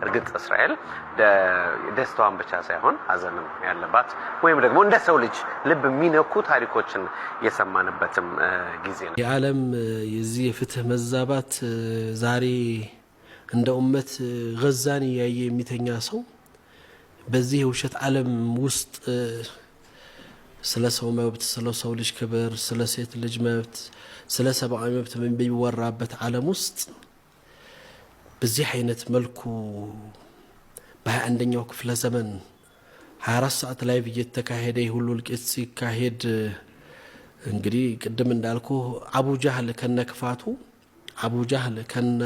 እርግጥ እስራኤል ደስታዋን ብቻ ሳይሆን ሀዘንም ያለባት ወይም ደግሞ እንደ ሰው ልጅ ልብ የሚነኩ ታሪኮችን የሰማንበትም ጊዜ ነው። የዓለም የዚህ የፍትህ መዛባት ዛሬ እንደ ኡመት ገዛን ያየ የሚተኛ ሰው በዚህ የውሸት ዓለም ውስጥ ስለ ሰው መብት፣ ስለ ሰው ልጅ ክብር፣ ስለ ሴት ልጅ መብት፣ ስለ ሰብአዊ መብት በሚወራበት ዓለም ውስጥ በዚህ አይነት መልኩ በ21ኛው ክፍለ ዘመን 24 ሰዓት ላይ እየተካሄደ ሁሉ ልቂት ሲካሄድ እንግዲህ ቅድም እንዳልኩ አቡ ጃህል ከነክፋቱ አቡ ጃህል ከነ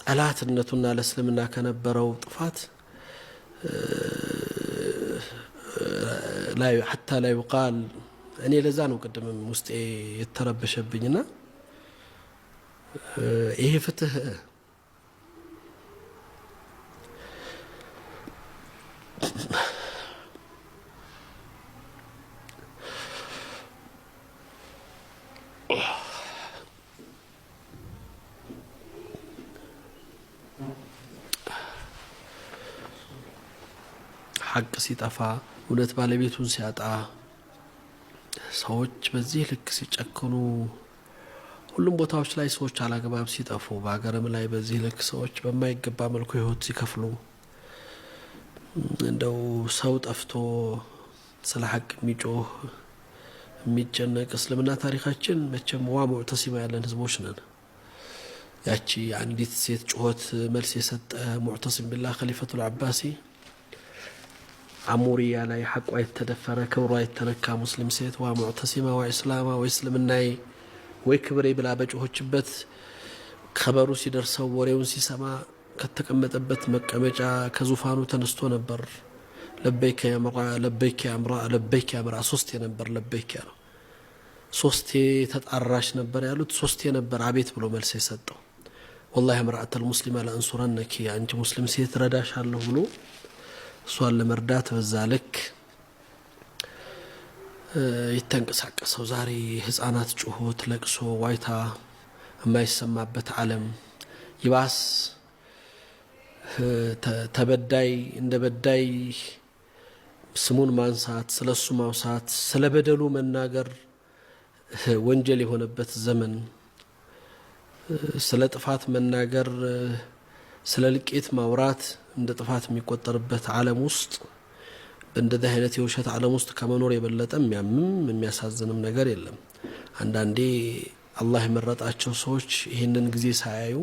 ጠላትነቱና ለእስልምና ከነበረው ጥፋት ላይ حتى لا يقال እኔ ለዛ ነው ቅድምም ውስጤ የተረበሸብኝና ይሄ ፍትህ ሐቅ ሲጠፋ ሁለት ባለቤቱን ሲያጣ ሰዎች በዚህ ልክ ሲጨክኑ ሁሉም ቦታዎች ላይ ሰዎች አላግባብ ሲጠፉ በአገርም ላይ በዚህ ልክ ሰዎች በማይገባ መልኩ ህይወት ሲከፍሉ እንደው ሰው ጠፍቶ ስለ ሐቅ የሚጮህ የሚጨነቅ እስልምና ታሪካችን መቼም ዋ ሙዕተሲማ ያለን ህዝቦች ነን። ያቺ አንዲት ሴት ጩኸት መልስ የሰጠ ሙዕተሲም ቢላህ ኸሊፈቱል አባሲ አሙሪያ ላይ ሐቋ የተደፈረ ክብሯ የተነካ ሙስሊም ሴት ዋ ሙዕተሲማ ወኢስላማ ወእስልምናይ ወይ ክብሬ ብላ በጮኸችበት ከበሩ ሲደርሰው ወሬውን ሲሰማ ከተቀመጠበት መቀመጫ ከዙፋኑ ተነስቶ ነበር። ለበይከ ያ መራ ለበይከ ያ አምራ ለበይከ ያ አምራ ሶስቴ ነበር ለበይከ ነው ሶስቴ ተጣራሽ ነበር ያሉት ሶስቴ ነበር አቤት ብሎ መልስ የሰጠው። والله امرأة المسلمة لأنصرنك አንቺ ሙስሊም ሴት ረዳሻለሁ ብሎ እሷን ለመርዳት በዛ ልክ የተንቀሳቀሰው ዛሬ ህፃናት ጩኸት ለቅሶ ዋይታ የማይሰማበት ዓለም ይባስ ተበዳይ እንደ በዳይ ስሙን ማንሳት ስለሱ ማውሳት ስለበደሉ መናገር ወንጀል የሆነበት ዘመን ስለ ጥፋት መናገር ስለ ልቄት ማውራት እንደ ጥፋት የሚቆጠርበት ዓለም ውስጥ እንደዚህ አይነት የውሸት ዓለም ውስጥ ከመኖር የበለጠ የሚያሳዝንም ነገር የለም። አንዳንዴ አላህ የመረጣቸው ሰዎች ይሄንን ጊዜ ሳያዩ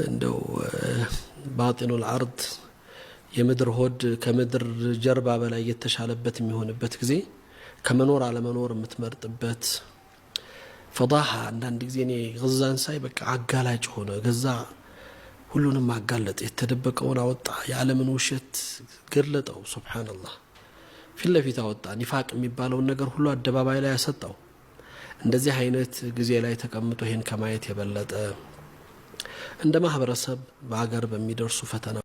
እንደው ባጢኑል አርድ የምድር ሆድ ከምድር ጀርባ በላይ የተሻለበት የሚሆንበት ጊዜ ከመኖር አለመኖር የምትመርጥበት ፈዳሃ አንዳንድ ጊዜ እኔ ገዛን ሳይ በቃ አጋላጭ ሆነ ገዛ ሁሉንም ማጋለጥ የተደበቀውን አወጣ የዓለምን ውሸት ገለጠው ሱብሃንአላህ ፊት ለፊት አወጣ ኒፋቅ የሚባለው ነገር ሁሉ አደባባይ ላይ ያሰጣው። እንደዚህ አይነት ጊዜ ላይ ተቀምጦ ይሄን ከማየት የበለጠ እንደ ማህበረሰብ በአገር በሚደርሱ ፈተና